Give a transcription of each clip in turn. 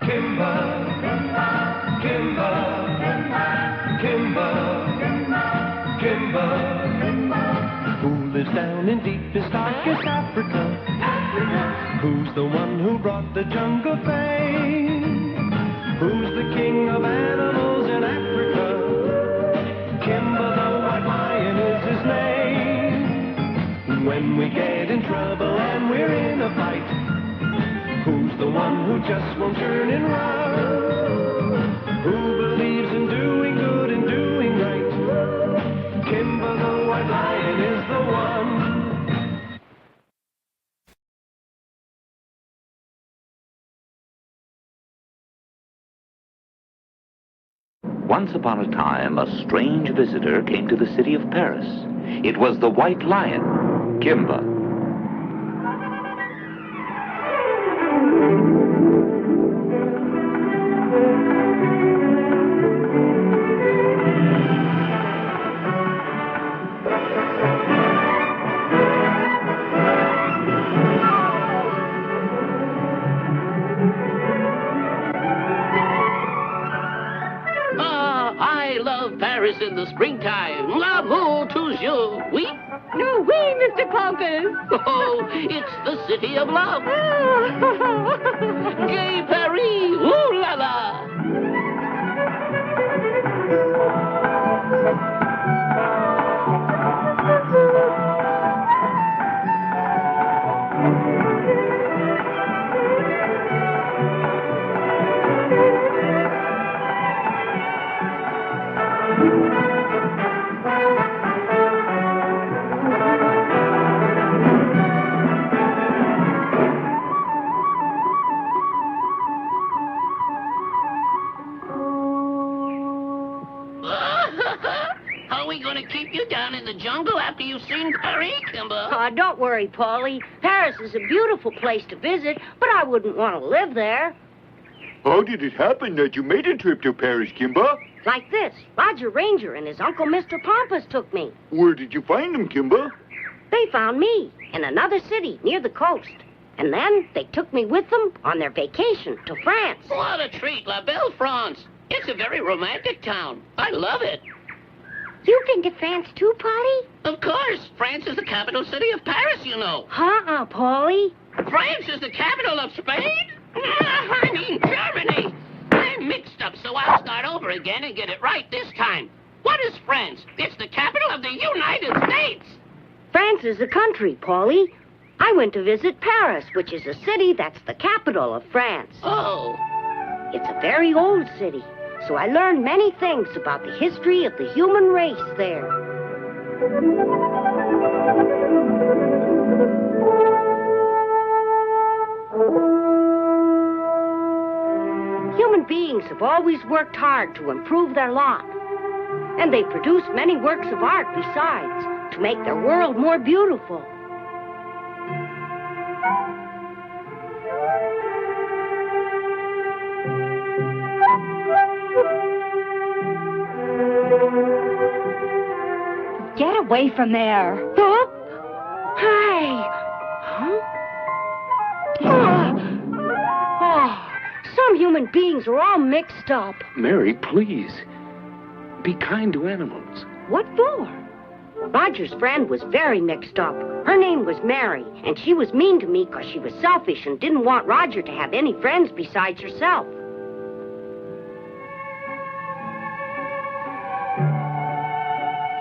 Kimba, Kimba, Kimba, Kimba. Who lives down in deepest, darkest Africa? Who's the one who brought the jungle fame? Who's the king of animals in Africa? Kimba the white lion is his name. When we get in trouble and we're in a fight, who's the one who just won't turn and run? Who believes in doing good and doing right? Kimba the white lion is the one. Once upon a time, a strange visitor came to the city of Paris. It was the white lion, Kimba. Paris in the springtime. L'amour toujours, oui? No, oui, Mr. Clompus. Oh, it's the city of love. Gay Paris, ooh la la. How are we going to keep you down in the jungle after you've seen Paris, Kimba? Oh, don't worry, Paulie. Paris is a beautiful place to visit, but I wouldn't want to live there. How did it happen that you made a trip to Paris, Kimba? Like this. Roger Ranger and his uncle, Mr. Pompous, took me. Where did you find him, Kimba? They found me in another city near the coast. And then they took me with them on their vacation to France. What a treat, La Belle France. It's a very romantic town. I love it. You've been to France too, Polly? Of course. France is the capital city of Paris, you know. Polly. France is the capital of Spain? I mean Germany. I'm mixed up, so I'll start over again and get it right this time. What is France? It's the capital of the United States. France is a country, Polly. I went to visit Paris, which is a city that's the capital of France. Oh. It's a very old city, so I learned many things about the history of the human race there. Human beings have always worked hard to improve their lot. And they produce many works of art besides, to make their world more beautiful. Get away from there. Huh? Hey! Huh? Some human beings are all mixed up. Mary, please. Be kind to animals. What for? Roger's friend was very mixed up. Her name was Mary, and she was mean to me because she was selfish and didn't want Roger to have any friends besides herself.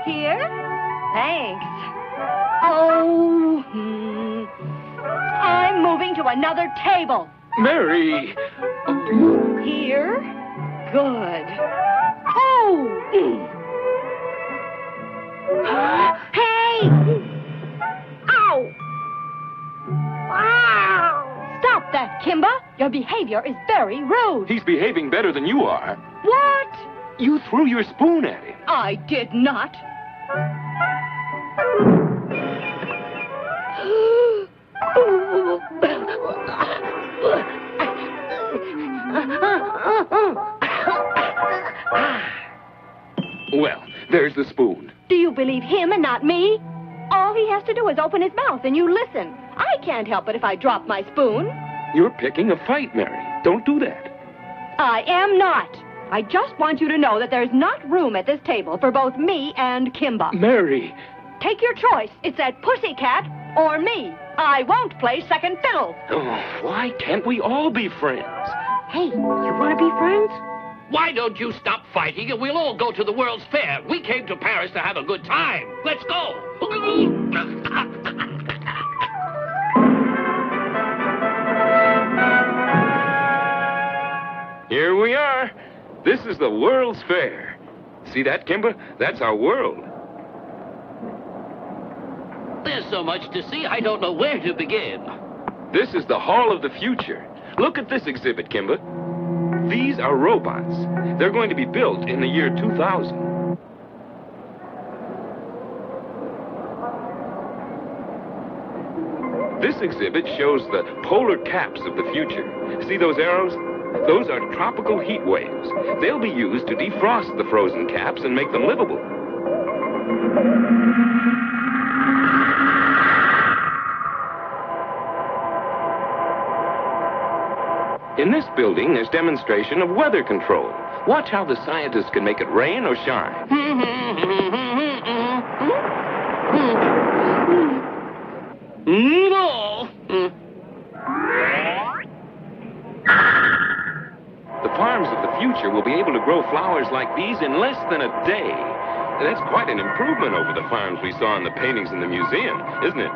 Here? Thanks. Oh, I'm moving to another table. Mary! Here? Good. Oh! Hey! Ow! Wow! Stop that, Kimba. Your behavior is very rude. He's behaving better than you are. What? You threw your spoon at him. I did not. Well, there's the spoon. Do you believe him and not me? All he has to do is open his mouth and you listen. I can't help it if I drop my spoon. You're picking a fight, Mary. Don't do that. I am not. I just want you to know that there's not room at this table for both me and Kimba. Mary. Take your choice. It's that pussycat or me. I won't play second fiddle. Oh, why can't we all be friends? Hey, you want to be friends? Why don't you stop fighting and we'll all go to the World's Fair? We came to Paris to have a good time. Let's go. Here we are. This is the World's Fair. See that, Kimba? That's our world. There's so much to see, I don't know where to begin. This is the Hall of the Future. Look at this exhibit, Kimba. These are robots. They're going to be built in the year 2000. This exhibit shows the polar caps of the future. See those arrows? Those are tropical heat waves. They'll be used to defrost the frozen caps and make them livable. In this building, there's demonstration of weather control. Watch how the scientists can make it rain or shine. No. The farms of the future will be able to grow flowers like these in less than a day. That's quite an improvement over the farms we saw in the paintings in the museum, isn't it?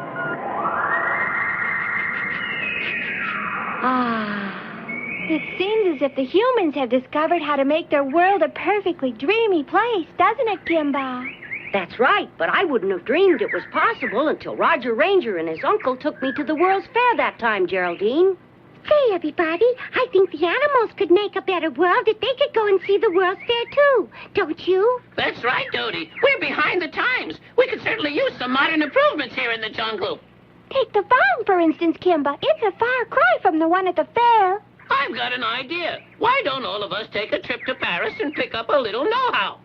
It seems as if the humans have discovered how to make their world a perfectly dreamy place, doesn't it, Kimba? That's right, but I wouldn't have dreamed it was possible until Roger Ranger and his uncle took me to the World's Fair that time, Geraldine. Say, everybody, I think the animals could make a better world if they could go and see the World's Fair, too. Don't you? That's right, Dodie. We're behind the times. We could certainly use some modern improvements here in the jungle. Take the farm, for instance, Kimba. It's a far cry from the one at the fair. I've got an idea. Why don't all of us take a trip to Paris and pick up a little know-how?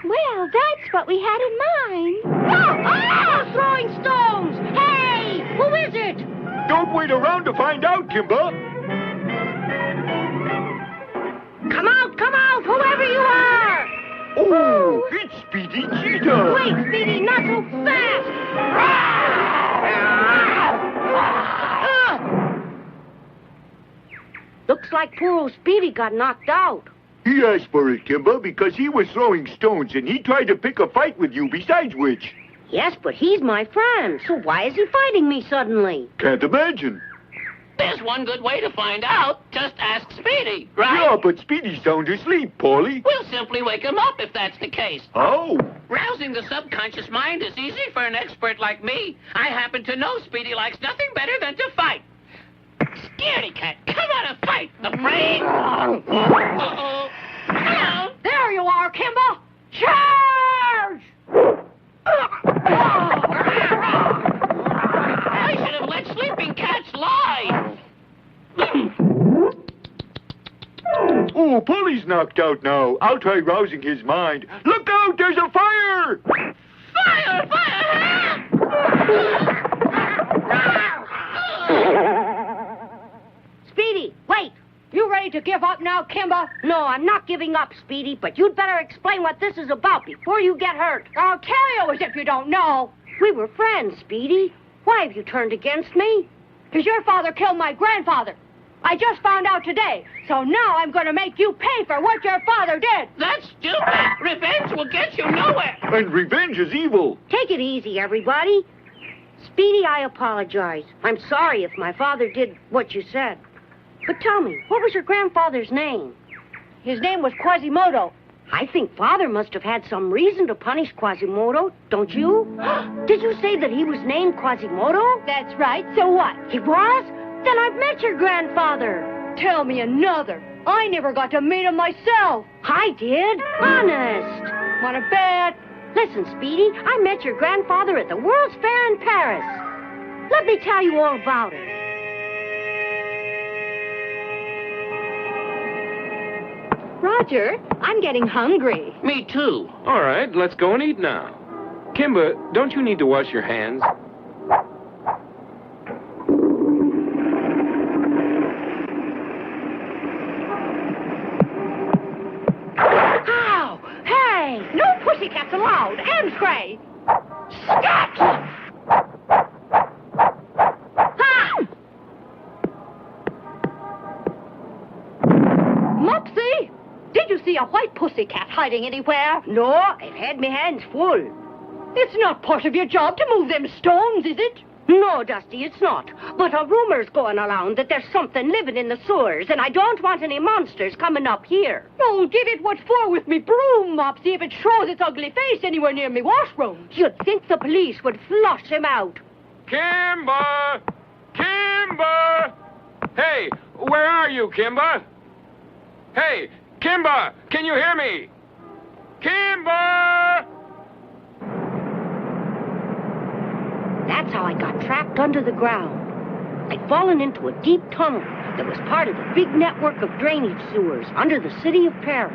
Well, that's what we had in mind. Oh, throwing stones! Hey, who is it? Don't wait around to find out, Kimba. Come out, whoever you are! Oh, it's Speedy Cheetah. Wait, Speedy, not so fast! Looks like poor old Speedy got knocked out. He asked for it, Kimba, because he was throwing stones and he tried to pick a fight with you besides which. Yes, but he's my friend, so why is he fighting me suddenly? Can't imagine. There's one good way to find out. Just ask Speedy, right? Yeah, but Speedy's sound asleep, Paulie. We'll simply wake him up if that's the case. Oh. Rousing the subconscious mind is easy for an expert like me. I happen to know Speedy likes nothing better than to fight. Scaredy cat, come on and fight. Afraid? Uh-oh. Hello? There you are, Kimba! Charge! I should have let sleeping cats lie. Oh, Paulie's knocked out now. I'll try rousing his mind. Look out, there's a fire! Fire! Fire! Speedy, wait! You ready to give up now, Kimba? No, I'm not giving up, Speedy, but you'd better explain what this is about before you get hurt. I'll tell you as if you don't know. We were friends, Speedy. Why have you turned against me? Because your father killed my grandfather. I just found out today, so now I'm going to make you pay for what your father did. That's stupid. Revenge will get you nowhere. And revenge is evil. Take it easy, everybody. Speedy, I apologize. I'm sorry if my father did what you said. But tell me, what was your grandfather's name? His name was Quasimodo. I think Father must have had some reason to punish Quasimodo, don't you? Did you say that he was named Quasimodo? That's right. So what? He was? Then I've met your grandfather. Tell me another. I never got to meet him myself. I did. Honest. Want to bet? Listen, Speedy, I met your grandfather at the World's Fair in Paris. Let me tell you all about it. Roger, I'm getting hungry. Me too. All right, let's go and eat now. Kimba, don't you need to wash your hands? me. No pussycats allowed. Amscray. Stop! Mopsy, did you see a white pussycat hiding anywhere? No, I've had my hands full. It's not part of your job to move them stones, is it? No, Dusty, it's not. But a rumor's going around that there's something living in the sewers, and I don't want any monsters coming up here. Oh, give it what for with me broom, Mopsy, if it shows its ugly face anywhere near me washroom. You'd think the police would flush him out. Kimba! Kimba! Hey, where are you, Kimba? Hey, Kimba! Can you hear me? Kimba! That's how I got trapped under the ground. I'd fallen into a deep tunnel that was part of the big network of drainage sewers under the city of Paris.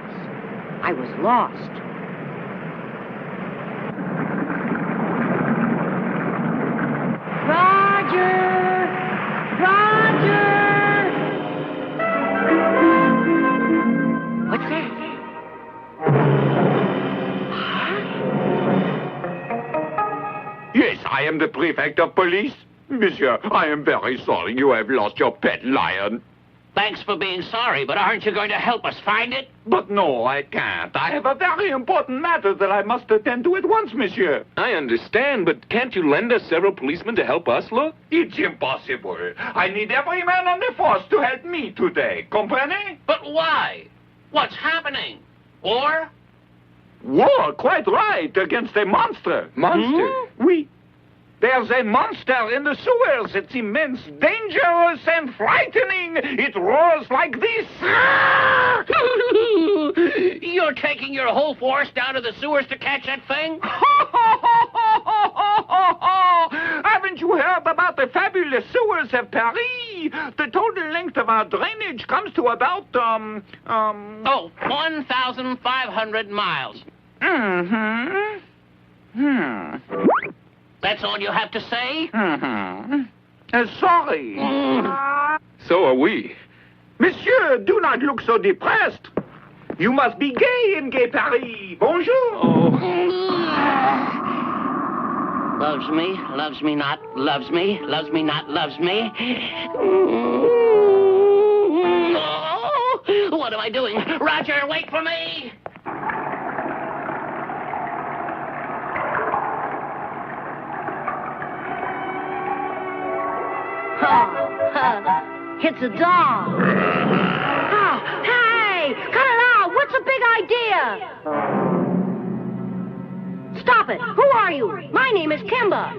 I was lost. Roger! Roger! What's that? Yes, I am the prefect of police. Monsieur, I am very sorry you have lost your pet lion. Thanks for being sorry, but aren't you going to help us find it? But no, I can't. I have a very important matter that I must attend to at once, monsieur. I understand, but can't you lend us several policemen to help us look? It's impossible. I need every man on the force to help me today. Comprenez? But why? What's happening? War? War, quite right, against a monster. Monster? Oui. There's a monster in the sewers. It's immense, dangerous, and frightening. It roars like this. You're taking your whole force down to the sewers to catch that thing? Haven't you heard about the fabulous sewers of Paris? The total length of our drainage comes to about, 1,500 miles. That's all you have to say? Sorry. So are we. Monsieur, do not look so depressed. You must be gay in Gay Paris. Bonjour. Loves me, loves me not, loves me, loves me not, loves me. Oh, what am I doing? Roger, wait for me! It's a dog. Oh, hey! Cut it out! What's the big idea? Stop it! Who are you? My name is Kimba.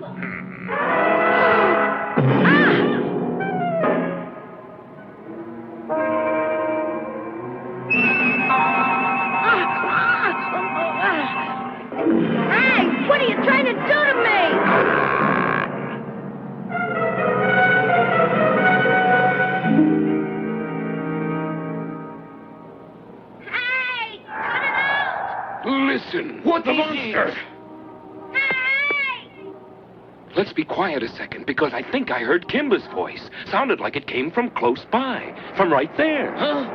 Hey! What are you trying to do to me? Listen. What the monster? Hey! Let's be quiet a second, because I think I heard Kimba's voice. Sounded like it came from close by. From right there. Huh?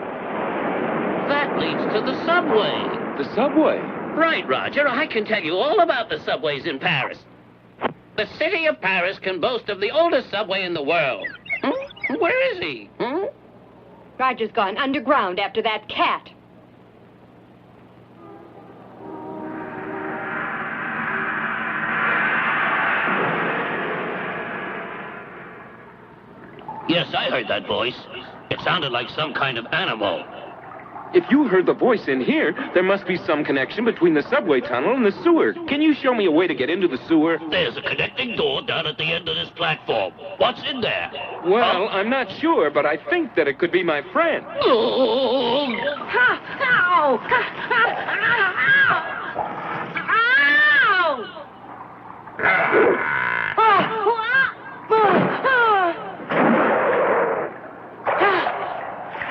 That leads to the subway. The subway? Right, Roger. I can tell you all about the subways in Paris. The city of Paris can boast of the oldest subway in the world. Where is he? Roger's gone underground after that cat. Yes, I heard that voice. It sounded like some kind of animal. If you heard the voice in here, there must be some connection between the subway tunnel and the sewer. Can you show me a way to get into the sewer? There's a connecting door down at the end of this platform. What's in there? Well, I'm not sure, but I think that it could be my friend. Oh! Ow!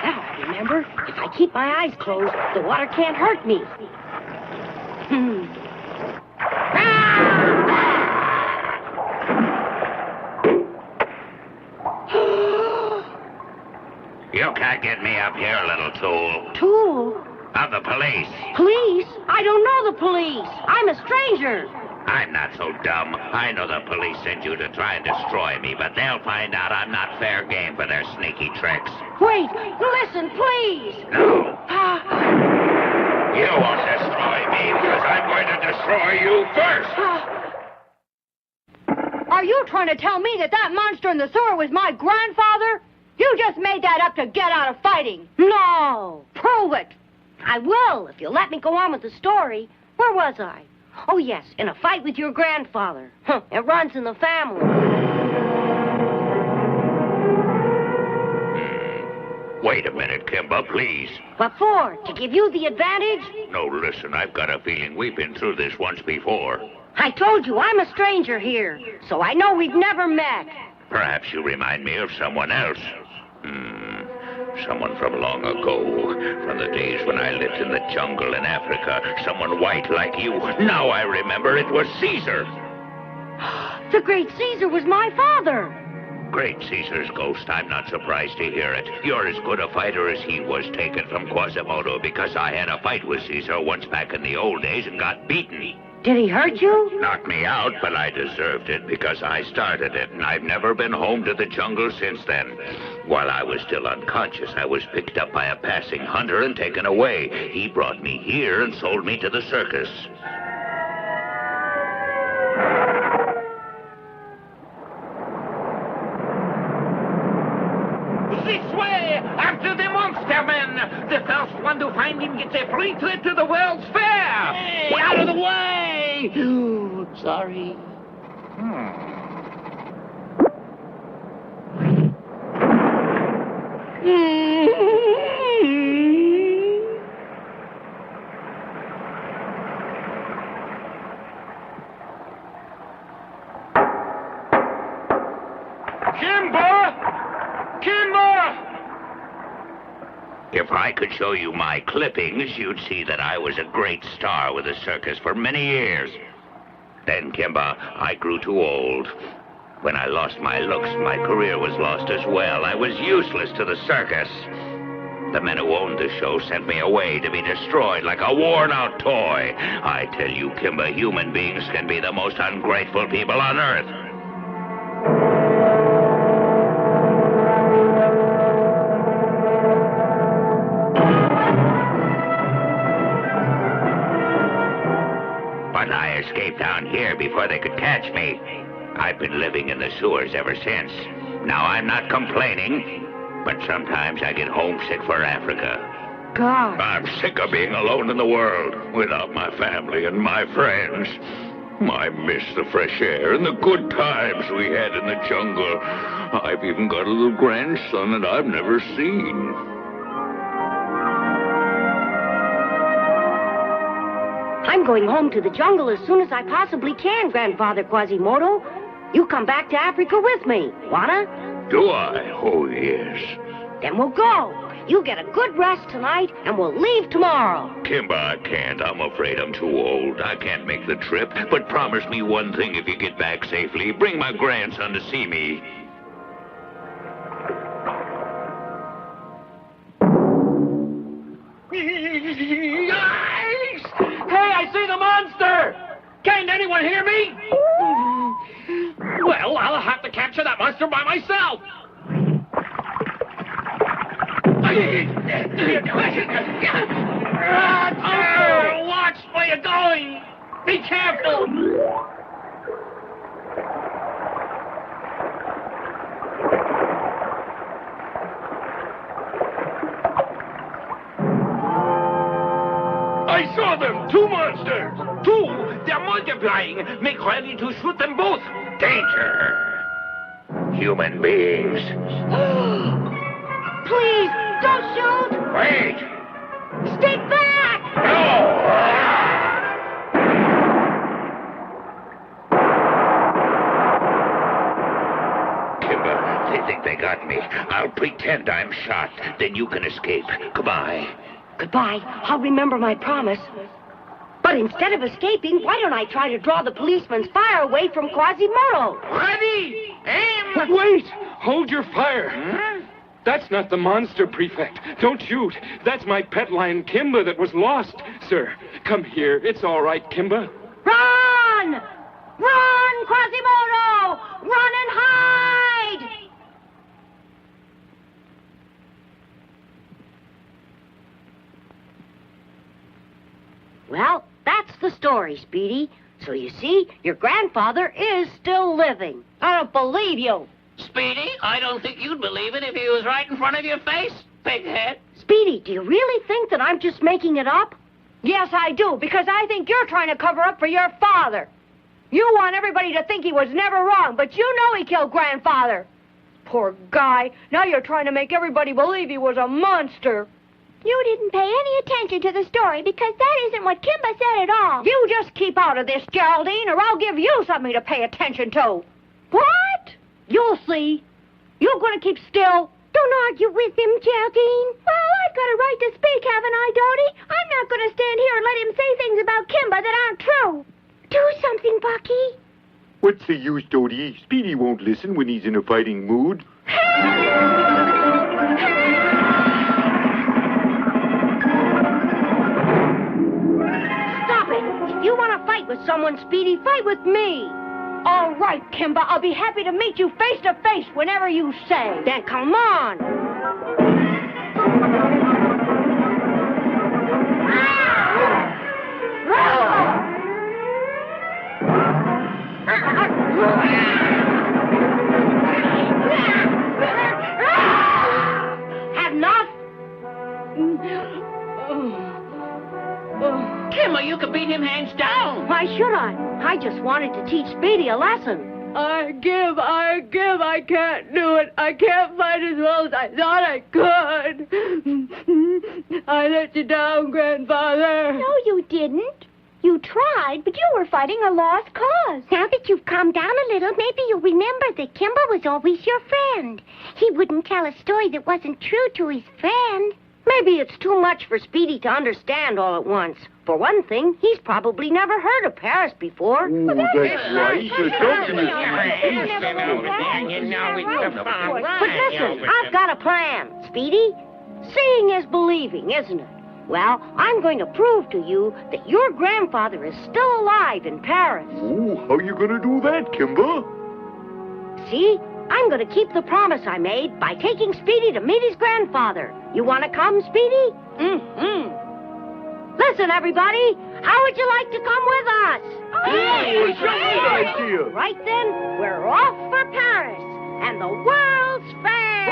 Now I remember, if I keep my eyes closed, the water can't hurt me. You can't get me up here, little tool. Tool? Of the police. Police? I don't know the police. I'm a stranger. I'm not so dumb. I know the police sent you to try and destroy me, but they'll find out I'm not fair game for their sneaky tricks. Wait, listen, please. No. You won't destroy me, because I'm going to destroy you first. Are you trying to tell me that monster in the sewer was my grandfather? You just made that up to get out of fighting. No. Prove it. I will, if you'll let me go on with the story. Where was I? Oh, yes, in a fight with your grandfather. It runs in the family. Wait a minute, Kimba, please. What for? To give you the advantage? No, listen, I've got a feeling we've been through this once before. I told you I'm a stranger here, so I know we've never met. Perhaps you remind me of someone else. Someone from long ago, from the days when I lived in the jungle in Africa. Someone white like you. Now I remember, it was Caesar. The great Caesar was my father. Great Caesar's ghost. I'm not surprised to hear it. You're as good a fighter as he was, taken from Quasimodo, because I had a fight with Caesar once back in the old days and got beaten. Did he hurt you? Knocked me out, but I deserved it because I started it, and I've never been home to the jungle since then. While I was still unconscious, I was picked up by a passing hunter and taken away. He brought me here and sold me to the circus. This way! After the monster man! The first one to find him gets a free trip to the World's Fair! Hey, out of the way! Ooh, sorry. Kimba! Kimba! If I could show you my clippings, you'd see that I was a great star with the circus for many years. Then, Kimba, I grew too old. When I lost my looks, my career was lost as well. I was useless to the circus. The men who owned the show sent me away to be destroyed like a worn-out toy. I tell you, Kimba, human beings can be the most ungrateful people on earth. But I escaped down here before they could catch me. I've been living in the sewers ever since. Now, I'm not complaining, but sometimes I get homesick for Africa. God. I'm sick of being alone in the world, without my family and my friends. I miss the fresh air and the good times we had in the jungle. I've even got a little grandson that I've never seen. I'm going home to the jungle as soon as I possibly can, Grandfather Quasimodo. You come back to Africa with me. Wanna? Do I? Oh, yes. Then we'll go. You get a good rest tonight, and we'll leave tomorrow. Kimba, I can't. I'm afraid I'm too old. I can't make the trip. But promise me one thing if you get back safely. Bring my grandson to see me. Yikes! Hey, I see the monster! Can't anyone hear me? Well, I'll have to capture that monster by myself. Oh, watch where you're going. Be careful. I saw them! 2 monsters! 2! They're multiplying! Make ready to shoot them both! Danger. Human beings. Please, don't shoot! Wait. Stay back! No! Kimba, they think they got me. I'll pretend I'm shot. Then you can escape. Goodbye. Goodbye. I'll remember my promise. But instead of escaping, why don't I try to draw the policeman's fire away from Quasimodo? Ready! Aim! But wait! Hold your fire! That's not the monster, Prefect. Don't shoot. That's my pet lion, Kimba, that was lost. Sir, come here. It's all right, Kimba. Run! Run, Quasimodo! Run and hide! Well, that's the story, Speedy. So you see, your grandfather is still living. I don't believe you. Speedy, I don't think you'd believe it if he was right in front of your face, pighead. Speedy, do you really think that I'm just making it up? Yes, I do, because I think you're trying to cover up for your father. You want everybody to think he was never wrong, but you know he killed Grandfather. Poor guy. Now you're trying to make everybody believe he was a monster. You didn't pay any attention to the story because that isn't what Kimba said at all. You just keep out of this, Geraldine, or I'll give you something to pay attention to. What? You'll see. You're going to keep still. Don't argue with him, Geraldine. Well, I've got a right to speak, haven't I, Dodie? I'm not going to stand here and let him say things about Kimba that aren't true. Do something, Bucky. What's the use, Dodie? Speedy won't listen when he's in a fighting mood. Stop it. If you want to fight with someone, Speedy, fight with me. All right, Kimba, I'll be happy to meet you face to face whenever you say. Then come on. Had enough? Kimba, you could beat him hands down. Why should I? I just wanted to teach Speedy a lesson. I give, I can't do it. I can't fight as well as I thought I could. I let you down, Grandfather. No, you didn't. You tried, but you were fighting a lost cause. Now that you've calmed down a little, maybe you'll remember that Kimba was always your friend. He wouldn't tell a story that wasn't true to his friend. Maybe it's too much for Speedy to understand all at once. For one thing, he's probably never heard of Paris before. Oh, that's right. But listen, I've got a plan, Speedy. Seeing is believing, isn't it? Well, I'm going to prove to you that your grandfather is still alive in Paris. Oh, how you gonna do that, Kimba? See? I'm going to keep the promise I made by taking Speedy to meet his grandfather. You want to come, Speedy? Listen, everybody. How would you like to come with us? Oh, it's a good idea. Right then, we're off for Paris and the World's Fair.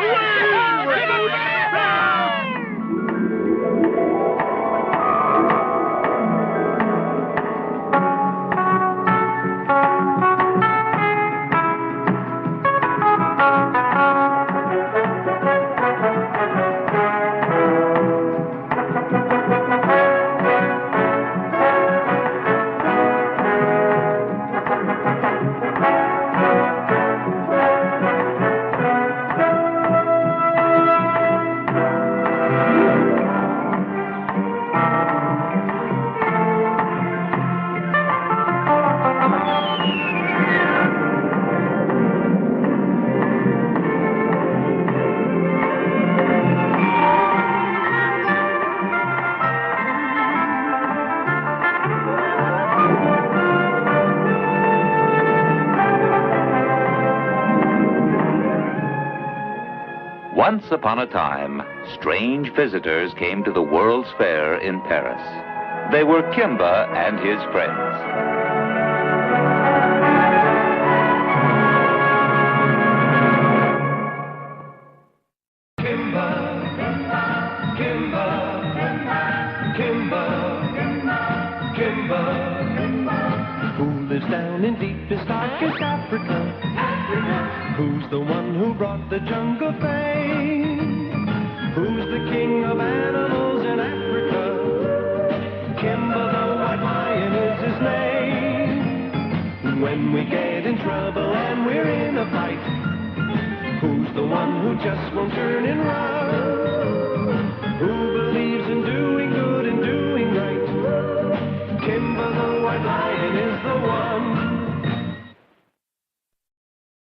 Once upon a time, strange visitors came to the World's Fair in Paris. They were Kimba and his friends. Kimba, Kimba, Kimba, Kimba. Who lives down in deepest, darkest Africa? Who's the one who brought the jungle fame? Who's the king of animals in Africa? Kimba the white lion is his name. When we get in trouble and we're in a fight, who's the one who just won't turn and run? Who